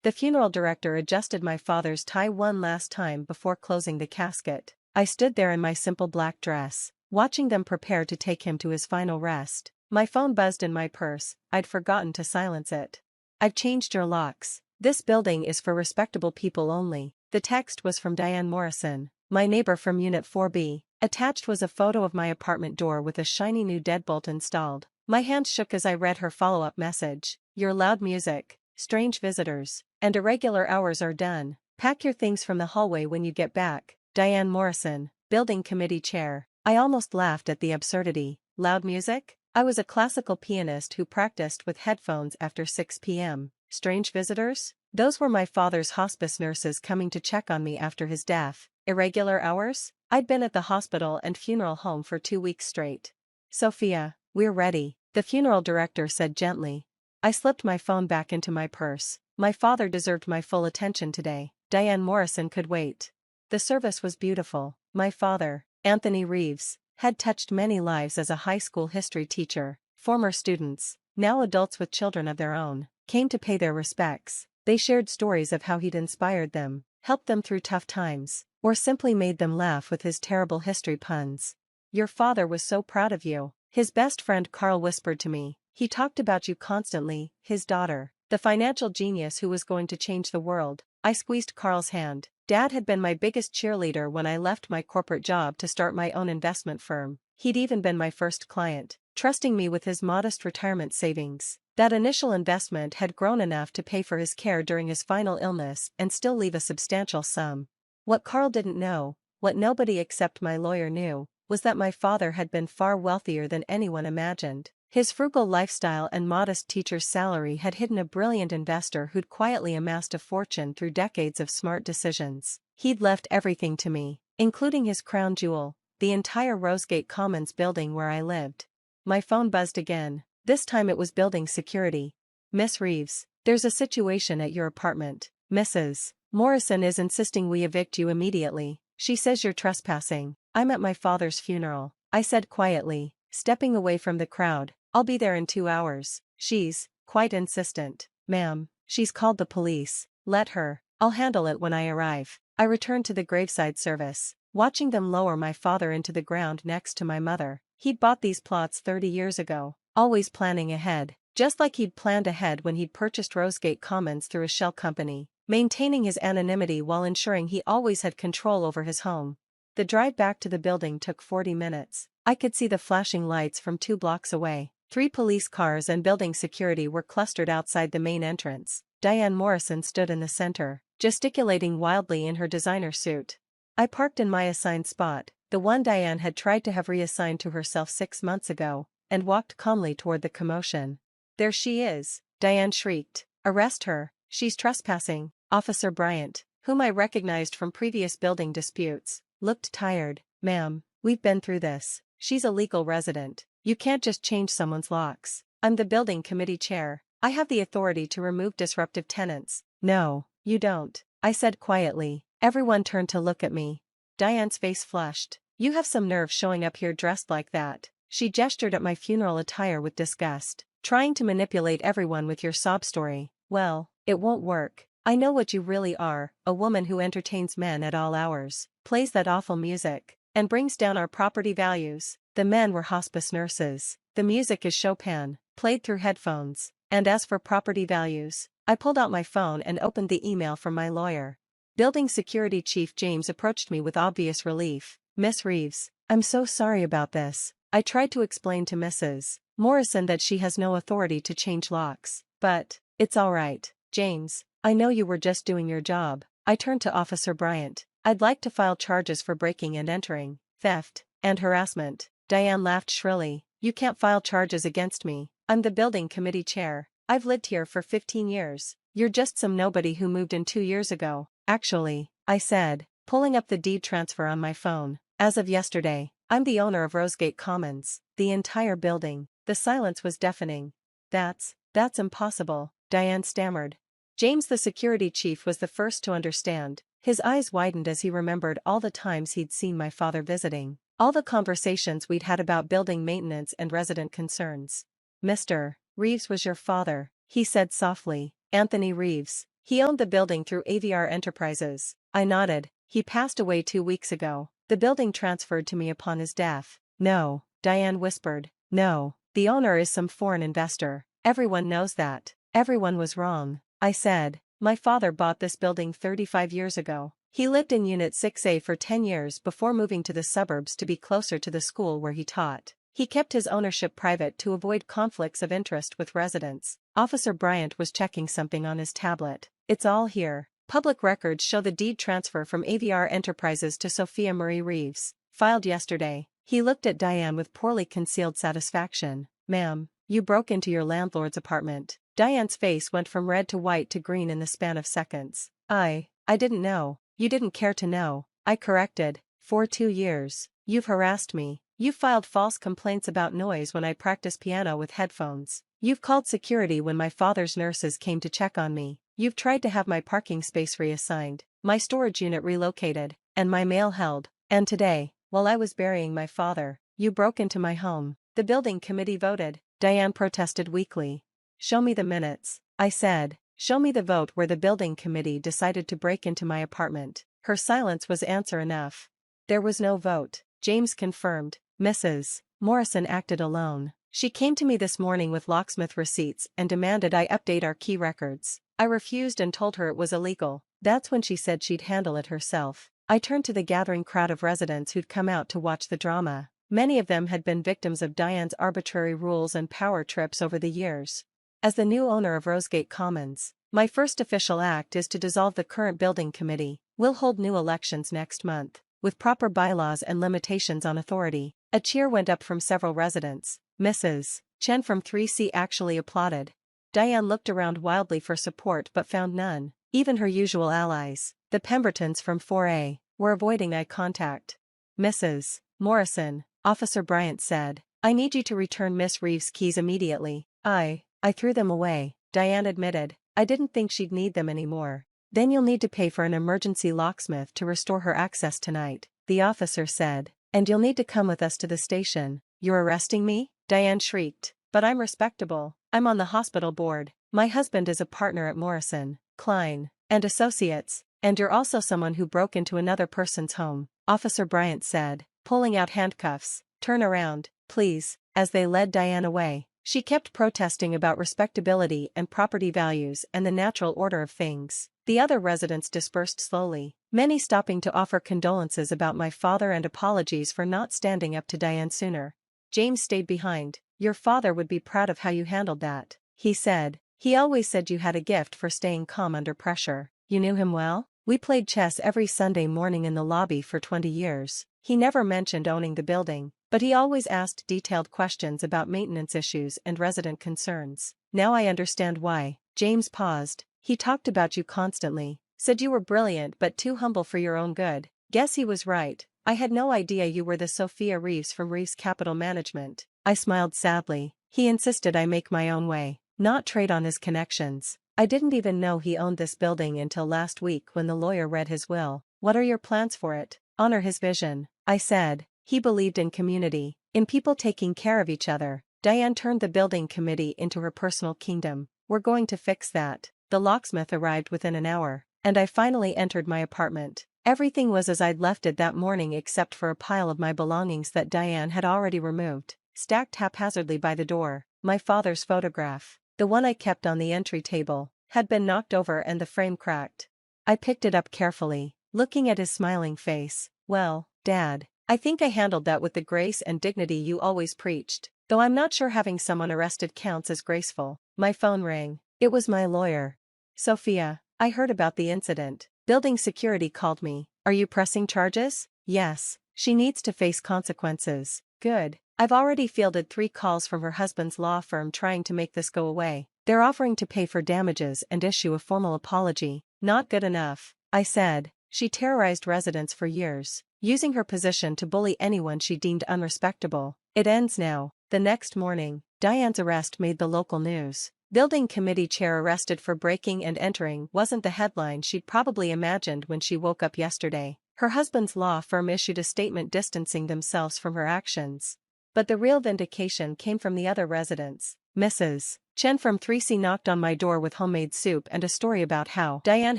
The funeral director adjusted my father's tie one last time before closing the casket. I stood there in my simple black dress, watching them prepare to take him to his final rest. My phone buzzed in my purse. I'd forgotten to silence it. "I've changed your locks. This building is for respectable people only." The text was from Diane Morrison, my neighbor from Unit 4B. Attached was a photo of my apartment door with a shiny new deadbolt installed. My hand shook as I read her follow-up message. "Your loud music, strange visitors, and irregular hours are done. Pack your things from the hallway when you get back. Diane Morrison, Building Committee Chair." I almost laughed at the absurdity. Loud music? I was a classical pianist who practiced with headphones after 6 p.m. Strange visitors? Those were my father's hospice nurses coming to check on me after his death. Irregular hours? I'd been at the hospital and funeral home for 2 weeks straight. "Sophia, we're ready," the funeral director said gently. I slipped my phone back into my purse. My father deserved my full attention today. Diane Morrison could wait. The service was beautiful. My father, Anthony Reeves, had touched many lives as a high school history teacher. Former students, now adults with children of their own, came to pay their respects. They shared stories of how he'd inspired them, helped them through tough times, or simply made them laugh with his terrible history puns. "Your father was so proud of you," his best friend Carl whispered to me. "He talked about you constantly." His daughter, the financial genius who was going to change the world. I squeezed Carl's hand. Dad had been my biggest cheerleader when I left my corporate job to start my own investment firm. He'd even been my first client, trusting me with his modest retirement savings. That initial investment had grown enough to pay for his care during his final illness and still leave a substantial sum. What Carl didn't know, what nobody except my lawyer knew, was that my father had been far wealthier than anyone imagined. His frugal lifestyle and modest teacher's salary had hidden a brilliant investor who'd quietly amassed a fortune through decades of smart decisions. He'd left everything to me, including his crown jewel, the entire Rosegate Commons building where I lived. My phone buzzed again. This time it was building security. "Miss Reeves, there's a situation at your apartment. Mrs. Morrison is insisting we evict you immediately. She says you're trespassing." "I'm at my father's funeral," I said quietly, stepping away from the crowd. "I'll be there in 2 hours." "She's quite insistent." "Ma'am, she's called the police." "Let her. I'll handle it when I arrive." I returned to the graveside service, watching them lower my father into the ground next to my mother. He'd bought these plots 30 years ago, always planning ahead, just like he'd planned ahead when he'd purchased Rosegate Commons through a shell company, maintaining his anonymity while ensuring he always had control over his home. The drive back to the building took 40 minutes. I could see the flashing lights from 2 blocks away. 3 police cars and building security were clustered outside the main entrance. Diane Morrison stood in the center, gesticulating wildly in her designer suit. I parked in my assigned spot, the one Diane had tried to have reassigned to herself 6 months ago, and walked calmly toward the commotion. "There she is!" Diane shrieked. "Arrest her, she's trespassing." Officer Bryant, whom I recognized from previous building disputes, looked tired. "Ma'am, we've been through this. She's a legal resident. You can't just change someone's locks. I'm the building committee chair. I have the authority to remove disruptive tenants." "No, you don't," I said quietly. Everyone turned to look at me. Diane's face flushed. "You have some nerve showing up here dressed like that." She gestured at my funeral attire with disgust. "Trying to manipulate everyone with your sob story. Well, it won't work. I know what you really are, a woman who entertains men at all hours, plays that awful music, and brings down our property values." The men were hospice nurses. "The music is Chopin, played through headphones. And as for property values," I pulled out my phone and opened the email from my lawyer. Building Security Chief James approached me with obvious relief. "Miss Reeves, I'm so sorry about this." I tried to explain to Mrs. Morrison that she has no authority to change locks. "But it's all right, James. I know you were just doing your job." I turned to Officer Bryant. "I'd like to file charges for breaking and entering, theft, and harassment." Diane laughed shrilly. "You can't file charges against me. I'm the building committee chair. I've lived here for 15 years. You're just some nobody who moved in 2 years ago." "Actually," I said, pulling up the deed transfer on my phone, "as of yesterday, I'm the owner of Rosegate Commons, the entire building." The silence was deafening. That's impossible," Diane stammered. James, the security chief, was the first to understand. His eyes widened as he remembered all the times he'd seen my father visiting. All the conversations we'd had about building maintenance and resident concerns. "Mr. Reeves was your father," he said softly. "Anthony Reeves. He owned the building through AVR Enterprises. I nodded. He passed away 2 weeks ago. The building transferred to me upon his death. No, Diane whispered. No, the owner is some foreign investor. Everyone knows that. Everyone was wrong. I said. My father bought this building 35 years ago. He lived in Unit 6A for 10 years before moving to the suburbs to be closer to the school where he taught. He kept his ownership private to avoid conflicts of interest with residents. Officer Bryant was checking something on his tablet. It's all here. Public records show the deed transfer from AVR Enterprises to Sophia Marie Reeves, filed yesterday. He looked at Diane with poorly concealed satisfaction. Ma'am, you broke into your landlord's apartment. Diane's face went from red to white to green in the span of seconds. I didn't know. You didn't care to know. I corrected. For 2 years. You've harassed me. You filed false complaints about noise when I practice piano with headphones. You've called security when my father's nurses came to check on me. You've tried to have my parking space reassigned, my storage unit relocated, and my mail held. And today, while I was burying my father, you broke into my home. The building committee voted. Diane protested weakly. Show me the minutes. I said. Show me the vote where the building committee decided to break into my apartment. Her silence was answer enough. There was no vote. James confirmed. Mrs. Morrison acted alone. She came to me this morning with locksmith receipts and demanded I update our key records. I refused and told her it was illegal. That's when she said she'd handle it herself. I turned to the gathering crowd of residents who'd come out to watch the drama. Many of them had been victims of Diane's arbitrary rules and power trips over the years. As the new owner of Rosegate Commons, my first official act is to dissolve the current building committee. We'll hold new elections next month, with proper bylaws and limitations on authority. A cheer went up from several residents. Mrs. Chen from 3C actually applauded. Diane looked around wildly for support but found none. Even her usual allies, the Pembertons from 4A, were avoiding eye contact. Mrs. Morrison, Officer Bryant said, I need you to return Miss Reeves' keys immediately. I threw them away, Diane admitted. I didn't think she'd need them anymore. Then you'll need to pay for an emergency locksmith to restore her access tonight, the officer said. And you'll need to come with us to the station. You're arresting me? Diane shrieked. But I'm respectable. I'm on the hospital board. My husband is a partner at Morrison, Klein, and Associates, and you're also someone who broke into another person's home, Officer Bryant said, pulling out handcuffs. Turn around, please, as they led Diane away. She kept protesting about respectability and property values and the natural order of things. The other residents dispersed slowly, many stopping to offer condolences about my father and apologies for not standing up to Diane sooner. James stayed behind. Your father would be proud of how you handled that, he said. He always said you had a gift for staying calm under pressure. You knew him well? We played chess every Sunday morning in the lobby for 20 years. He never mentioned owning the building, but he always asked detailed questions about maintenance issues and resident concerns. Now I understand why. James paused. He talked about you constantly, said you were brilliant but too humble for your own good. Guess he was right. I had no idea you were the Sophia Reeves from Reeves Capital Management. I smiled sadly. He insisted I make my own way, not trade on his connections. I didn't even know he owned this building until last week when the lawyer read his will. What are your plans for it? Honor his vision, I said. He believed in community, in people taking care of each other. Diane turned the building committee into her personal kingdom. We're going to fix that. The locksmith arrived within an hour, and I finally entered my apartment. Everything was as I'd left it that morning except for a pile of my belongings that Diane had already removed, stacked haphazardly by the door. My father's photograph, the one I kept on the entry table, had been knocked over and the frame cracked. I picked it up carefully, looking at his smiling face. Well, Dad, I think I handled that with the grace and dignity you always preached, though I'm not sure having someone arrested counts as graceful. My phone rang. It was my lawyer. Sophia, I heard about the incident. Building security called me. Are you pressing charges? Yes. She needs to face consequences. Good. I've already fielded 3 calls from her husband's law firm trying to make this go away. They're offering to pay for damages and issue a formal apology. Not good enough, I said. She terrorized residents for years, using her position to bully anyone she deemed unrespectable. It ends now. The next morning, Diane's arrest made the local news. Building committee chair arrested for breaking and entering wasn't the headline she'd probably imagined when she woke up yesterday. Her husband's law firm issued a statement distancing themselves from her actions. But the real vindication came from the other residents. Mrs. Chen from 3C knocked on my door with homemade soup and a story about how Diane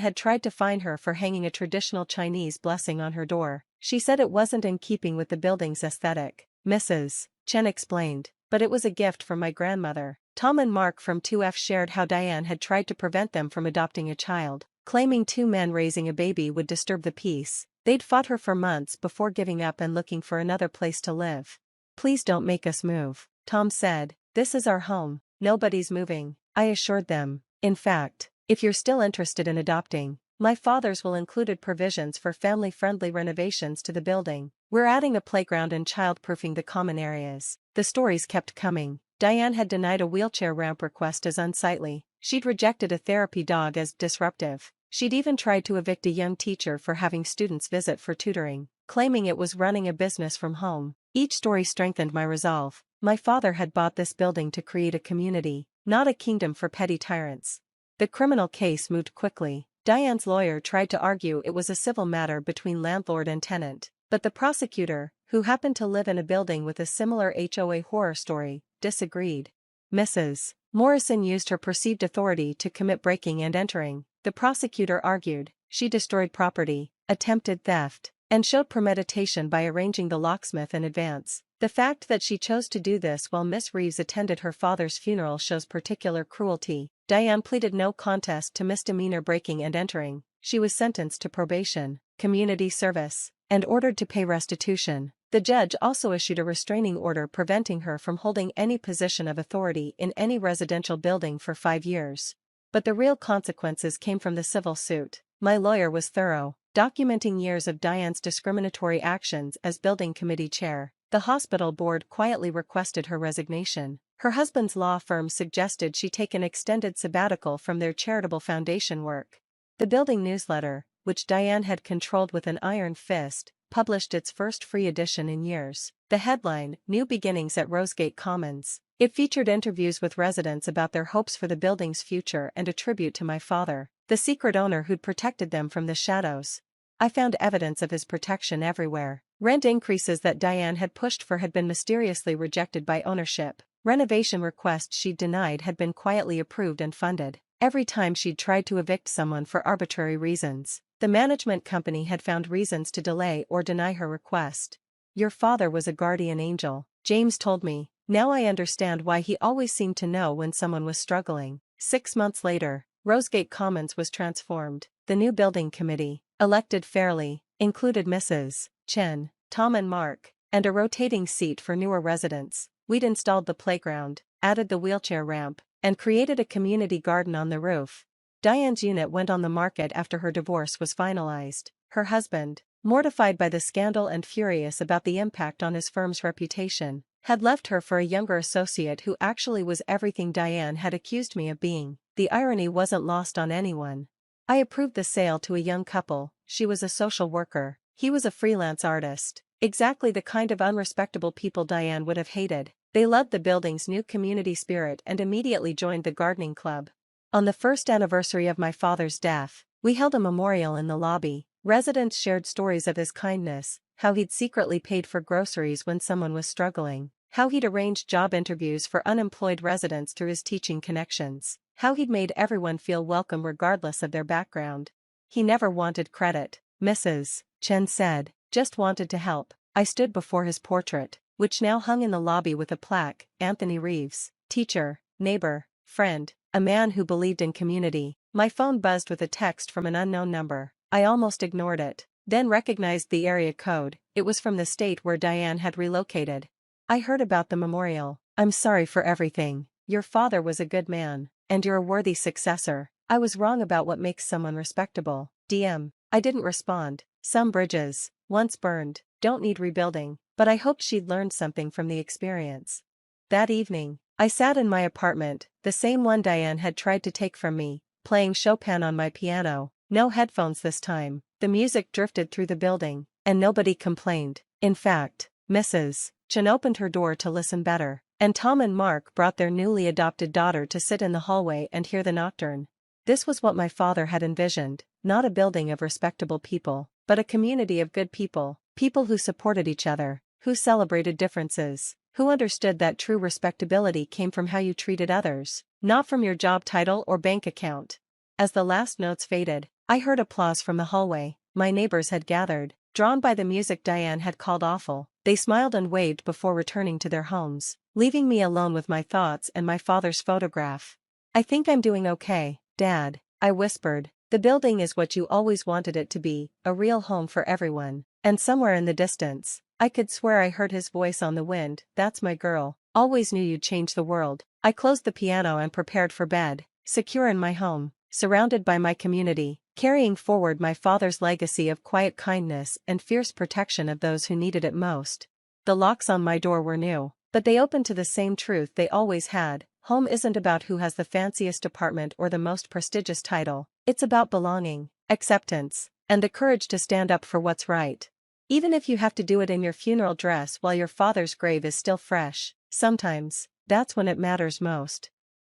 had tried to fine her for hanging a traditional Chinese blessing on her door. She said it wasn't in keeping with the building's aesthetic. Mrs. Chen explained, but it was a gift from my grandmother. Tom and Mark from 2F shared how Diane had tried to prevent them from adopting a child, claiming two men raising a baby would disturb the peace. They'd fought her for months before giving up and looking for another place to live. "Please don't make us move," Tom said. "This is our home. Nobody's moving," I assured them. "In fact, if you're still interested in adopting, my father's will included provisions for family-friendly renovations to the building. We're adding a playground and child-proofing the common areas." The stories kept coming. Diane had denied a wheelchair ramp request as unsightly. She'd rejected a therapy dog as disruptive. She'd even tried to evict a young teacher for having students visit for tutoring, claiming it was running a business from home. Each story strengthened my resolve. My father had bought this building to create a community, not a kingdom for petty tyrants. The criminal case moved quickly. Diane's lawyer tried to argue it was a civil matter between landlord and tenant, but the prosecutor, who happened to live in a building with a similar HOA horror story, disagreed. Mrs. Morrison used her perceived authority to commit breaking and entering. The prosecutor argued she destroyed property, attempted theft, and showed premeditation by arranging the locksmith in advance. The fact that she chose to do this while Miss Reeves attended her father's funeral shows particular cruelty. Diane pleaded no contest to misdemeanor breaking and entering. She was sentenced to probation, community service, and ordered to pay restitution. The judge also issued a restraining order preventing her from holding any position of authority in any residential building for 5 years. But the real consequences came from the civil suit. My lawyer was thorough, documenting years of Diane's discriminatory actions as building committee chair. The hospital board quietly requested her resignation. Her husband's law firm suggested she take an extended sabbatical from their charitable foundation work. The building newsletter, which Diane had controlled with an iron fist, published its first free edition in years. The headline, "New Beginnings at Rosegate Commons." It featured interviews with residents about their hopes for the building's future and a tribute to my father, the secret owner who'd protected them from the shadows. I found evidence of his protection everywhere. Rent increases that Diane had pushed for had been mysteriously rejected by ownership. Renovation requests she'd denied had been quietly approved and funded. Every time she'd tried to evict someone for arbitrary reasons, the management company had found reasons to delay or deny her request. "Your father was a guardian angel," James told me. "Now I understand why he always seemed to know when someone was struggling." 6 months later, Rosegate Commons was transformed. The new building committee, elected fairly, included Mrs. Chen, Tom and Mark, and a rotating seat for newer residents. We'd installed the playground, added the wheelchair ramp, and created a community garden on the roof. Diane's unit went on the market after her divorce was finalized. Her husband, mortified by the scandal and furious about the impact on his firm's reputation, had left her for a younger associate who actually was everything Diane had accused me of being. The irony wasn't lost on anyone. I approved the sale to a young couple. She was a social worker. He was a freelance artist. Exactly the kind of unrespectable people Diane would have hated. They loved the building's new community spirit and immediately joined the gardening club. On the first anniversary of my father's death, we held a memorial in the lobby. Residents shared stories of his kindness, how he'd secretly paid for groceries when someone was struggling, how he'd arranged job interviews for unemployed residents through his teaching connections, how he'd made everyone feel welcome regardless of their background. He never wanted credit, Mrs. Chen said, just wanted to help. I stood before his portrait, which now hung in the lobby with a plaque, "Anthony Reeves, teacher, neighbor, friend, a man who believed in community." My phone buzzed with a text from an unknown number. I almost ignored it, then recognized the area code. It was from the state where Diane had relocated. "I heard about the memorial. I'm sorry for everything. Your father was a good man, and you're a worthy successor. I was wrong about what makes someone respectable. DM." I didn't respond. Some bridges, once burned, don't need rebuilding, but I hoped she'd learned something from the experience. That evening, I sat in my apartment, the same one Diane had tried to take from me, playing Chopin on my piano. No headphones this time. The music drifted through the building, and nobody complained. In fact, Mrs. Chen opened her door to listen better, and Tom and Mark brought their newly adopted daughter to sit in the hallway and hear the nocturne. This was what my father had envisioned, not a building of respectable people, but a community of good people, people who supported each other, who celebrated differences, who understood that true respectability came from how you treated others, not from your job title or bank account. As the last notes faded, I heard applause from the hallway. My neighbors had gathered, drawn by the music Diane had called awful. They smiled and waved before returning to their homes, leaving me alone with my thoughts and my father's photograph. "I think I'm doing okay, Dad," I whispered. "The building is what you always wanted it to be, a real home for everyone." And somewhere in the distance, I could swear I heard his voice on the wind, "That's my girl. Always knew you'd change the world." I closed the piano and prepared for bed, secure in my home, surrounded by my community, carrying forward my father's legacy of quiet kindness and fierce protection of those who needed it most. The locks on my door were new, but they opened to the same truth they always had: home isn't about who has the fanciest apartment or the most prestigious title. It's about belonging, acceptance, and the courage to stand up for what's right. Even if you have to do it in your funeral dress while your father's grave is still fresh, sometimes, that's when it matters most.